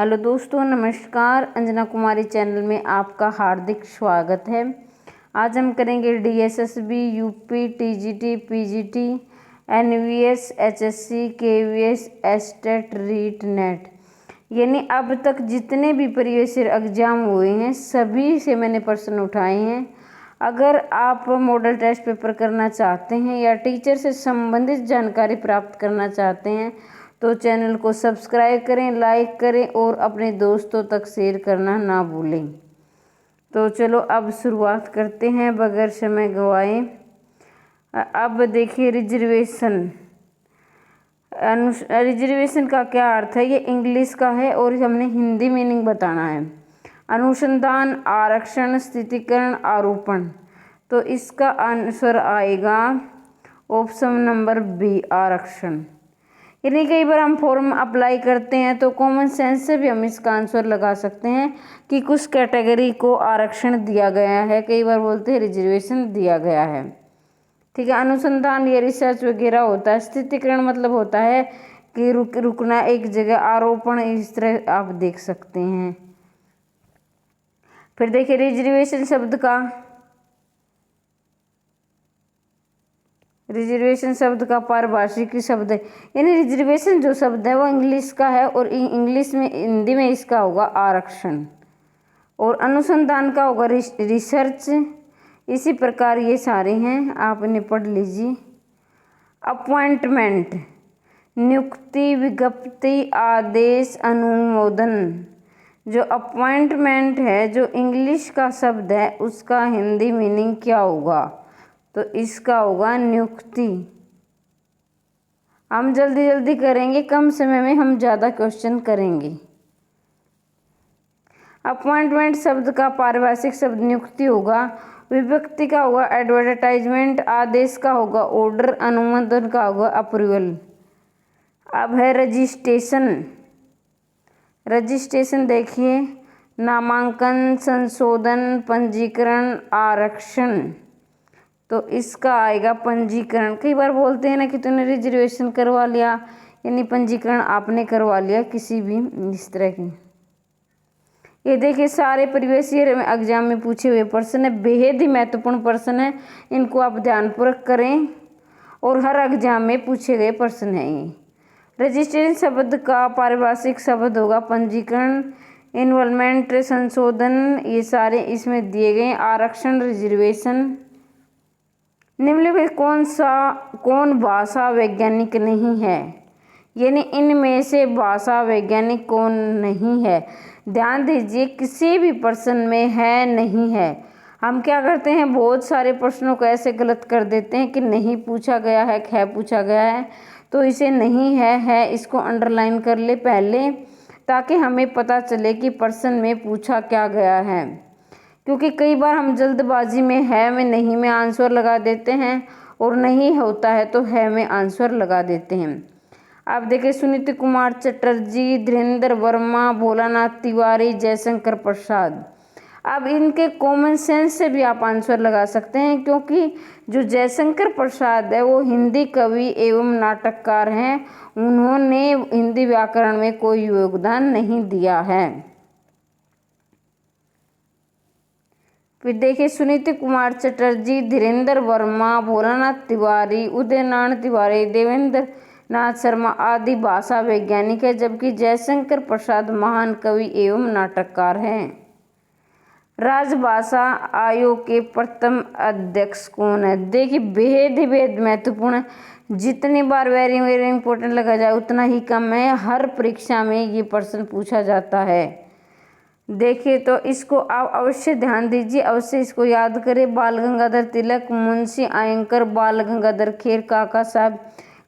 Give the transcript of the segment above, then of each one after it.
Hello दोस्तों, नमस्कार। अंजना कुमारी channel में आपका हार्दिक स्वागत है। आज हम करेंगे DSSB, UP, TGT, PGT, NVS, HSC, KVS, state, REET, NET, यानी अब तक जितने भी प्रीवियस ईयर एग्जाम हुए हैं सभी से मैंने प्रश्न उठाए हैं। अगर आप मॉडल टेस्ट पेपर करना चाहते हैं या टीचर से संबंधित जानकारी प्राप्त करना चाहते हैं तो चैनल को सब्सक्राइब करें, लाइक करें और अपने दोस्तों तक शेयर करना ना भूलें। तो चलो अब शुरुआत करते हैं बगैर समय गवाए। अब देखिए रिजर्वेशन का क्या अर्थ है। ये इंग्लिश का है और हमने हिंदी मीनिंग बताना है। अनुसंधान, आरक्षण, स्थितीकरण, आरोपण। तो इसका आंसर आएगा ऑप्शन नंबर बी, आरक्षण। यानी कई बार हम फॉर्म अप्लाई करते हैं तो कॉमन सेंस से भी हम इसका आंसर लगा सकते हैं कि कुछ कैटेगरी को आरक्षण दिया गया है। कई बार बोलते हैं रिजर्वेशन दिया गया है। ठीक है। अनुसंधान या रिसर्च वगैरह होता है। स्थितीकरण मतलब होता है कि रुकना एक जगह। आरोपण इस तरह आप देख सकते हैं। फिर देखिए रिजर्वेशन शब्द का पारिभाषिक शब्द है, यानी रिजर्वेशन जो शब्द है वो इंग्लिश का है और इंग्लिश में हिंदी में इसका होगा आरक्षण। और अनुसंधान का होगा रिसर्च। इसी प्रकार ये सारे हैं, आप इन्हें पढ़ लीजिए। अपॉइंटमेंट, नियुक्ति, विज्ञप्ति, आदेश, अनुमोदन। जो अपॉइंटमेंट है जो इंग्लिश का शब्द है उसका हिंदी मीनिंग क्या होगा, तो इसका होगा नियुक्ति। हम जल्दी जल्दी करेंगे, कम समय में हम ज़्यादा क्वेश्चन करेंगे। अपॉइंटमेंट शब्द का पारिभाषिक शब्द नियुक्ति होगा। विज्ञप्ति का होगा एडवर्टाइजमेंट। आदेश का होगा ऑर्डर। अनुमोदन का होगा अप्रूवल। अब है रजिस्ट्रेशन देखिए, नामांकन, संशोधन, पंजीकरण, आरक्षण। तो इसका आएगा पंजीकरण। कई बार बोलते हैं ना कि तूने रिजर्वेशन करवा लिया, यानी पंजीकरण आपने करवा लिया किसी भी इस तरह की। ये देखिए सारे प्रीवियस ईयर में एग्जाम में पूछे हुए प्रश्न है, बेहद ही महत्वपूर्ण प्रश्न है। इनको आप ध्यानपूर्वक करें और हर एग्जाम में पूछे गए प्रश्न हैं ये। रजिस्ट्रेशन शब्द का पारिभाषिक शब्द होगा पंजीकरण। इन्वॉल्वमेंट, संशोधन, ये सारे इसमें दिए गए। आरक्षण, रिजर्वेशन। निम्नलिखित में कौन भाषा वैज्ञानिक नहीं है, यानी इनमें से भाषा वैज्ञानिक कौन नहीं है। ध्यान दीजिए, किसी भी प्रश्न में है नहीं है। हम क्या करते हैं, बहुत सारे प्रश्नों को ऐसे गलत कर देते हैं कि नहीं पूछा गया है पूछा गया है। तो इसे नहीं है इसको अंडरलाइन कर ले पहले, ताकि हमें पता चले कि प्रश्न में पूछा क्या गया है। क्योंकि कई बार हम जल्दबाजी में है में नहीं में आंसर लगा देते हैं और नहीं होता है तो है में आंसर लगा देते हैं। आप देखिए सुनीति कुमार चटर्जी, धीरेन्द्र वर्मा, भोलानाथ तिवारी, जयशंकर प्रसाद। अब इनके कॉमन सेंस से भी आप आंसर लगा सकते हैं, क्योंकि जो जयशंकर प्रसाद है वो हिंदी कवि एवं नाटककार हैं। उन्होंने हिंदी व्याकरण में कोई योगदान नहीं दिया है। फिर देखिए सुनीति कुमार चटर्जी, धीरेन्द्र वर्मा, भोलानाथ तिवारी, उदयनारायण तिवारी, देवेंद्र नाथ शर्मा आदि भाषा वैज्ञानिक है, जबकि जयशंकर प्रसाद महान कवि एवं नाटककार हैं। राजभाषा आयोग के प्रथम अध्यक्ष कौन है। देखिए बेहद महत्वपूर्ण है। जितनी बार वेरी वेरी इंपॉर्टेंट लगा जाए उतना ही कम है। हर परीक्षा में ये प्रश्न पूछा जाता है। देखिए तो इसको आप अवश्य ध्यान दीजिए, अवश्य इसको याद करें। बाल गंगाधर तिलक, मुंशी आयंकर, बाल गंगाधर खेर, काका साहब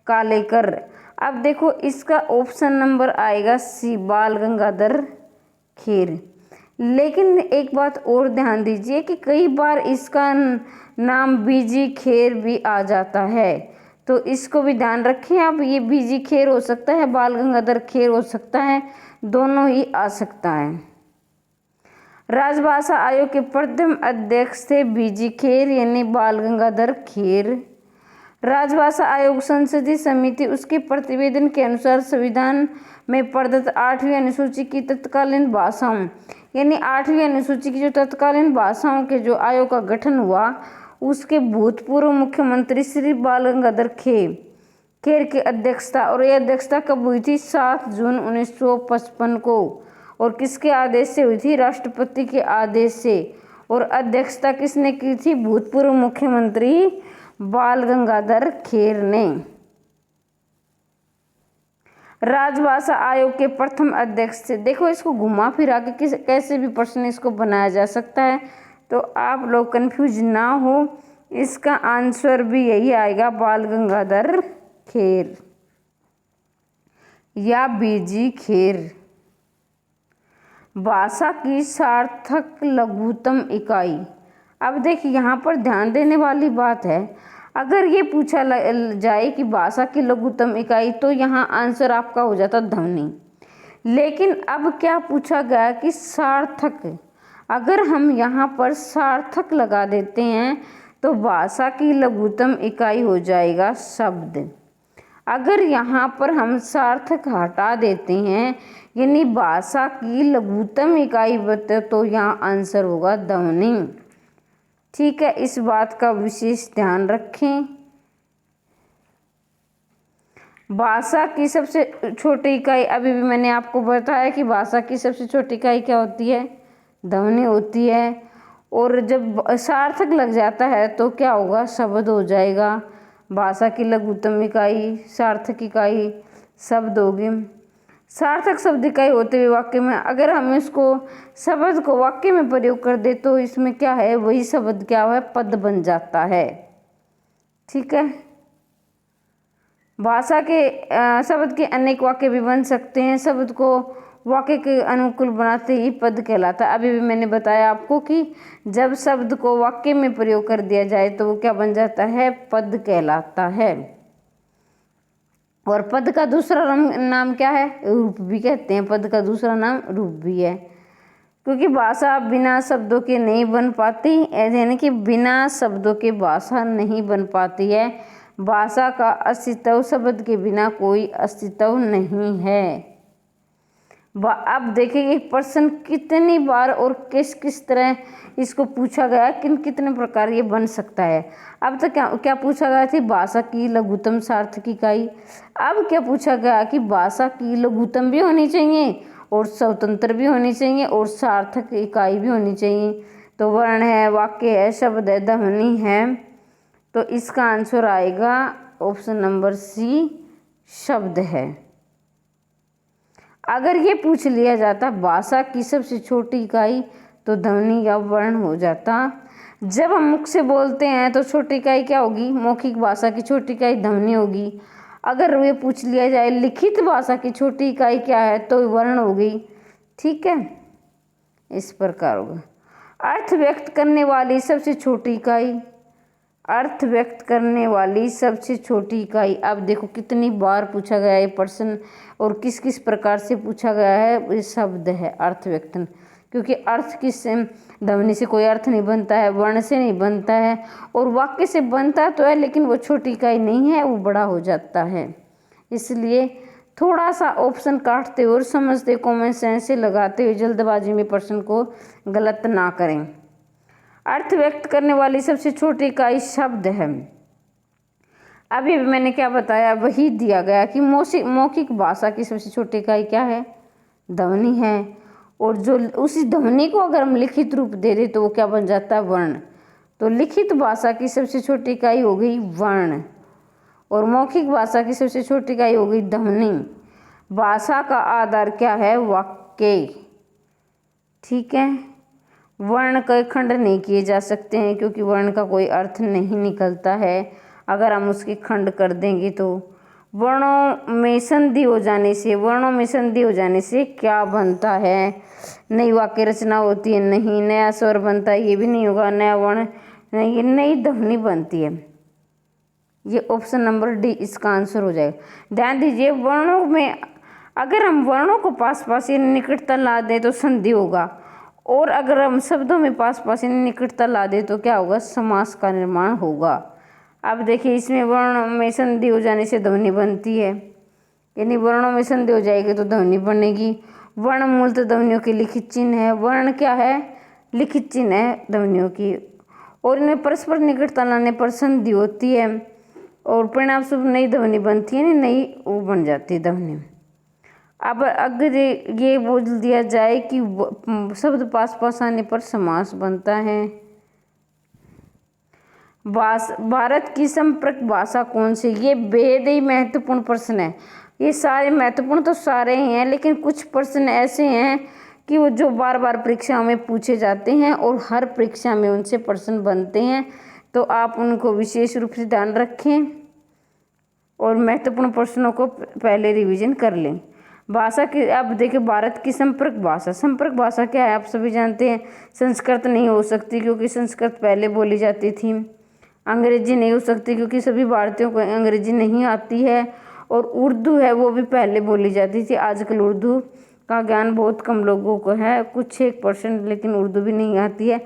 कालेकर। अब देखो इसका ऑप्शन नंबर आएगा सी, बाल गंगाधर खेर। लेकिन एक बात और ध्यान दीजिए कि कई बार इसका नाम बीजी खेर भी आ जाता है, तो इसको भी ध्यान रखें आप। ये बीजी खेर हो सकता है, बाल गंगाधर खेर हो सकता है, दोनों ही आ सकता है। राजभाषा आयोग के प्रथम अध्यक्ष थे बीजी खेर, यानी बाल गंगाधर खेर। राजभाषा आयोग संसदीय समिति उसके प्रतिवेदन के अनुसार संविधान में प्रदत्त 8वीं अनुसूची की तत्कालीन भाषाओं, यानी 8वीं अनुसूची की जो तत्कालीन भाषाओं के जो आयोग का गठन हुआ उसके भूतपूर्व मुख्यमंत्री श्री बाल गंगाधर खेर की अध्यक्षता, और यह अध्यक्षता कब हुई थी? 7 जून 1955 को। और किसके आदेश से हुई थी? राष्ट्रपति के आदेश से। और अध्यक्षता किसने की थी? भूतपूर्व मुख्यमंत्री बाल गंगाधर खेर ने। राजभाषा आयोग के प्रथम अध्यक्ष थे। देखो इसको घुमा फिरा के कैसे भी प्रश्न इसको बनाया जा सकता है, तो आप लोग कंफ्यूज ना हो। इसका आंसर भी यही आएगा, बाल गंगाधर खेर या बीजी खेर। भाषा की सार्थक लघुत्तम इकाई। अब देखिए यहाँ पर ध्यान देने वाली बात है, अगर ये पूछा जाए कि भाषा की लघुत्तम इकाई, तो यहाँ आंसर आपका हो जाता ध्वनि। लेकिन अब क्या पूछा गया कि सार्थक, अगर हम यहाँ पर सार्थक लगा देते हैं तो भाषा की लघुत्तम इकाई हो जाएगा शब्द। अगर यहाँ पर हम सार्थक हटा देते हैं यानी भाषा की लघुत्तम इकाई बते, तो यहाँ आंसर होगा ध्वनि। ठीक है, इस बात का विशेष ध्यान रखें। भाषा की सबसे छोटी इकाई, अभी भी मैंने आपको बताया कि भाषा की सबसे छोटी इकाई क्या होती है? ध्वनि होती है। और जब सार्थक लग जाता है तो क्या होगा? शब्द हो जाएगा। भाषा की लघुत्तम इकाई, सार्थक इकाई शब्द होगी। सार्थक शब्द इकाई होते हुए वाक्य में अगर हम इसको शब्द को वाक्य में प्रयोग कर दे तो इसमें क्या है? वही शब्द क्या है? पद बन जाता है। ठीक है, भाषा के शब्द के अनेक वाक्य भी बन सकते हैं। शब्द को वाक्य के अनुकूल बनाते ही पद कहलाता है। अभी भी मैंने बताया आपको कि जब शब्द को वाक्य में प्रयोग कर दिया जाए तो वो क्या बन जाता है? पद कहलाता है। और पद का दूसरा नाम क्या है? रूप भी कहते हैं। पद का दूसरा नाम रूप भी है, क्योंकि भाषा बिना शब्दों के नहीं बन पाती, यानी कि बिना शब्दों के भाषा नहीं बन पाती है। भाषा का अस्तित्व शब्द के बिना कोई अस्तित्व नहीं है। अब देखिए प्रश्न कितनी बार और किस किस तरह इसको पूछा गया, कितने प्रकार ये बन सकता है। अब तक क्या पूछा गया थी? भाषा की लघुत्तम सार्थक इकाई। अब क्या पूछा गया कि भाषा की लघुत्तम भी होनी चाहिए और स्वतंत्र भी होनी चाहिए और सार्थक इकाई भी होनी चाहिए। तो वर्ण है, वाक्य है, शब्द है, ध्वनि है। तो इसका आंसर आएगा ऑप्शन नंबर सी, शब्द है। अगर ये पूछ लिया जाता भाषा की सबसे छोटी इकाई, तो ध्वनि या वर्ण हो जाता। जब हम मुख से बोलते हैं तो छोटी इकाई क्या होगी? मौखिक भाषा की छोटी इकाई ध्वनि होगी। अगर ये पूछ लिया जाए लिखित भाषा की छोटी इकाई क्या है, तो वर्ण होगी। ठीक है, इस प्रकार होगा। अर्थ व्यक्त करने वाली सबसे छोटी इकाई, अर्थ व्यक्त करने वाली सबसे छोटी इकाई। अब देखो कितनी बार पूछा गया ये प्रश्न और किस किस प्रकार से पूछा गया है। ये शब्द है अर्थ व्यक्त, क्योंकि अर्थ किस ध्वनि से कोई अर्थ नहीं बनता है, वर्ण से नहीं बनता है, और वाक्य से बनता तो है लेकिन वो छोटी इकाई नहीं है, वो बड़ा हो जाता है। इसलिए थोड़ा सा ऑप्शन काटते और समझते कॉमन सेंस से लगाते हुए जल्दबाजी में प्रश्न को गलत ना करें। अर्थ व्यक्त करने वाली सबसे छोटी इकाई शब्द है। अभी भी मैंने क्या बताया वही दिया गया कि मौखिक भाषा की सबसे छोटी इकाई क्या है? ध्वनि है। और जो उसी ध्वनि को अगर हम लिखित रूप दे दें तो वो क्या बन जाता है? वर्ण। तो लिखित भाषा की सबसे छोटी इकाई हो गई वर्ण और मौखिक भाषा की सबसे छोटी इकाई हो गई ध्वनि। भाषा का आधार क्या है? वाक्य। ठीक है, वर्ण के खंड नहीं किए जा सकते हैं क्योंकि वर्ण का कोई अर्थ नहीं निकलता है अगर हम उसके खंड कर देंगे तो। वर्णों में संधि हो जाने से क्या बनता है? नई वाक्य रचना होती है? नहीं। नया स्वर बनता है? ये भी नहीं होगा। नया वर्ण नहीं, ये नई ध्वनि बनती है। ये ऑप्शन नंबर डी इसका आंसर हो जाएगा। ध्यान दीजिए, वर्णों में अगर हम वर्णों को पास पास यानी निकटता ला दें तो संधि होगा, और अगर हम शब्दों में पास पास यानी निकटता ला दें तो क्या होगा? समास का निर्माण होगा। अब देखिए इसमें वर्ण में संधि हो जाने से ध्वनि बनती है। यानी वर्णों में संधि हो जाएगी तो ध्वनि बनेगी। वर्ण मूलतः ध्वनियों के लिखित चिन्ह है। वर्ण क्या है? लिखित चिन्ह है ध्वनियों की, और इनमें परस्पर निकटता लाने पर संधि होती है और परिणाम स्वरूप नई ध्वनि बनती है, नई वो बन जाती है ध्वनि। अब अगर ये बोल दिया जाए कि शब्द पास पास आने पर समास बनता है। भारत की संपर्क भाषा कौन सी? ये बेहद ही महत्वपूर्ण प्रश्न है। ये सारे महत्वपूर्ण तो सारे ही हैं, लेकिन कुछ प्रश्न ऐसे हैं कि वो जो बार बार परीक्षाओं में पूछे जाते हैं और हर परीक्षा में उनसे प्रश्न बनते हैं, तो आप उनको विशेष रूप से ध्यान रखें और महत्वपूर्ण प्रश्नों को पहले रिवीजन कर लें। भाषा की अब देखिए, भारत की संपर्क भाषा। संपर्क भाषा क्या है? आप सभी जानते हैं। संस्कृत नहीं हो सकती क्योंकि संस्कृत पहले बोली जाती थी। अंग्रेजी नहीं हो सकती क्योंकि सभी भारतीयों को अंग्रेजी नहीं आती है। और उर्दू है, वो भी पहले बोली जाती थी। आजकल उर्दू का ज्ञान बहुत कम लोगों को है, कुछ 1%, लेकिन उर्दू भी नहीं आती है।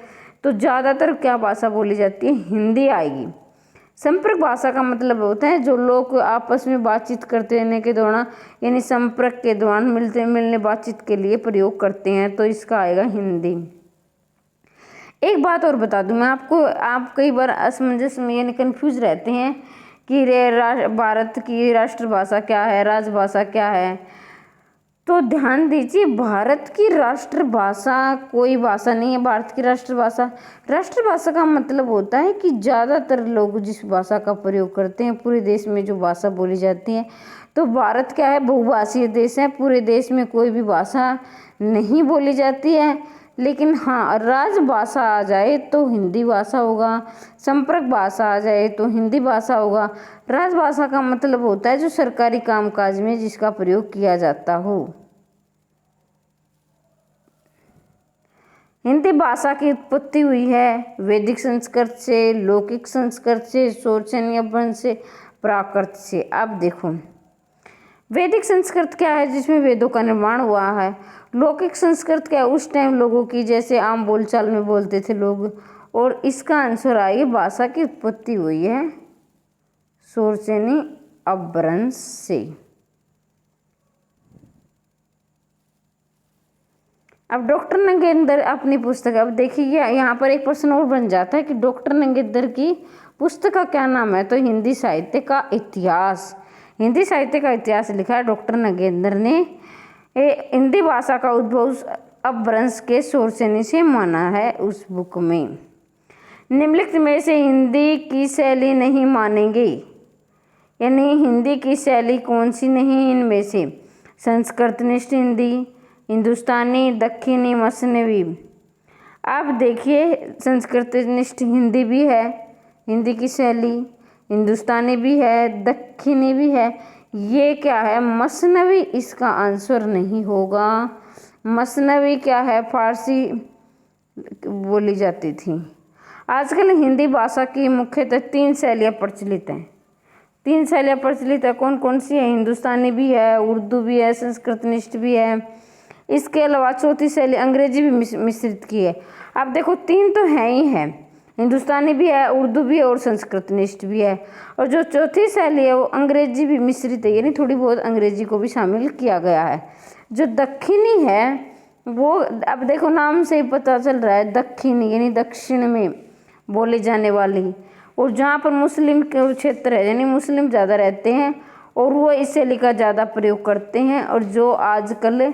तो ज़्यादातर क्या भाषा बोली जाती है? हिंदी आएगी। संपर्क भाषा का मतलब होता है जो लोग आपस में बातचीत करते रहने के दौरान, यानी संपर्क के दौरान मिलते मिलने बातचीत के लिए प्रयोग करते हैं, तो इसका आएगा हिंदी। एक बात और बता दूं मैं आपको, आप कई बार असमंजस में यानी कन्फ्यूज रहते हैं कि भारत की राष्ट्रभाषा क्या है, राजभाषा क्या है। तो ध्यान दीजिए, भारत की राष्ट्रभाषा कोई भाषा नहीं है। भारत की राष्ट्रभाषा का मतलब होता है कि ज़्यादातर लोग जिस भाषा का प्रयोग करते हैं, पूरे देश में जो भाषा बोली जाती है। तो भारत क्या है? बहुभाषीय देश है। पूरे देश में कोई भी भाषा नहीं बोली जाती है, लेकिन हाँ, राजभाषा आ जाए तो हिंदी भाषा होगा, संपर्क भाषा आ जाए तो हिंदी भाषा होगा। राजभाषा का मतलब होता है जो सरकारी कामकाज में जिसका प्रयोग किया जाता हो। हिंदी भाषा की उत्पत्ति हुई है वैदिक संस्कृत से, लौकिक संस्कृत से, शौर्चन्य अपभ्रंश से, प्राकृत से। अब देखो, वैदिक संस्कृत क्या है? जिसमें वेदों का निर्माण हुआ है। लौकिक संस्कृत क्या है? उस टाइम लोगों की जैसे आम बोलचाल में बोलते थे लोग, और इसका आंसर आइए, भाषा की उत्पत्ति हुई है शौर्चन्य अपभ्रंश से। अब डॉक्टर नंगेंदर अपनी पुस्तक, अब देखिए यहाँ पर एक प्रश्न और बन जाता है कि डॉक्टर नंगेंदर की पुस्तक का क्या नाम है? तो हिंदी साहित्य का इतिहास। हिंदी साहित्य का इतिहास लिखा है डॉक्टर नंगेंदर ने। हिंदी भाषा का उद्भव अपभ्रंश के शौर्चन्य से माना है उस बुक में। निम्नलिखित में से हिंदी की शैली नहीं मानेंगे, यानी हिंदी की शैली कौन सी नहीं इनमें से? संस्कृतनिष्ठ हिंदी, हिंदुस्तानी, दक्षिणी, मसनवी। आप देखिए, संस्कृतनिष्ठ हिंदी भी है, हिंदी की शैली, हिंदुस्तानी भी है, दक्षिणी भी है। ये क्या है? मसनवी इसका आंसर नहीं होगा। मसनवी क्या है? फारसी बोली जाती थी। आजकल हिंदी भाषा की मुख्यतः 3 शैलियाँ प्रचलित हैं। 3 शैलियाँ प्रचलित है, कौन कौन सी है? हिंदुस्तानी भी है, उर्दू भी है, संस्कृतनिष्ठ भी है। इसके अलावा चौथी शैली अंग्रेजी भी मिश्रित की है। अब देखो, 3 तो है ही है, हिंदुस्तानी भी है, उर्दू भी है और संस्कृतनिष्ठ भी है। और जो चौथी शैली है वो अंग्रेजी भी मिश्रित है, यानी थोड़ी बहुत अंग्रेजी को भी शामिल किया गया है। जो दक्षिणी है वो, अब देखो नाम से ही पता चल रहा है, दक्षिणी यानी दक्षिण में बोले जाने वाली। और जहाँ पर मुस्लिम के क्षेत्र है, यानी मुस्लिम ज़्यादा रहते हैं और वो इस शैली का ज़्यादा प्रयोग करते हैं। और जो आजकल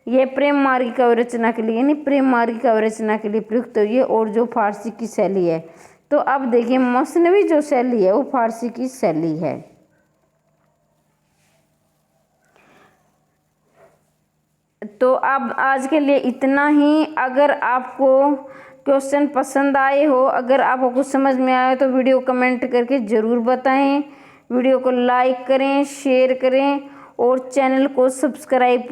ये प्रेम मार्गिका रचना के लिए, यानी प्रेम मार्गिका रचना के लिए प्रयुक्त हुई है, और जो फारसी की शैली है। तो अब देखिए, मसनवी जो शैली है वो फारसी की शैली है। तो अब आज के लिए इतना ही। अगर आपको क्वेश्चन पसंद आए हो, अगर आपको कुछ समझ में आए तो वीडियो कमेंट करके ज़रूर बताएं। वीडियो को लाइक करें, शेयर करें और चैनल को सब्सक्राइब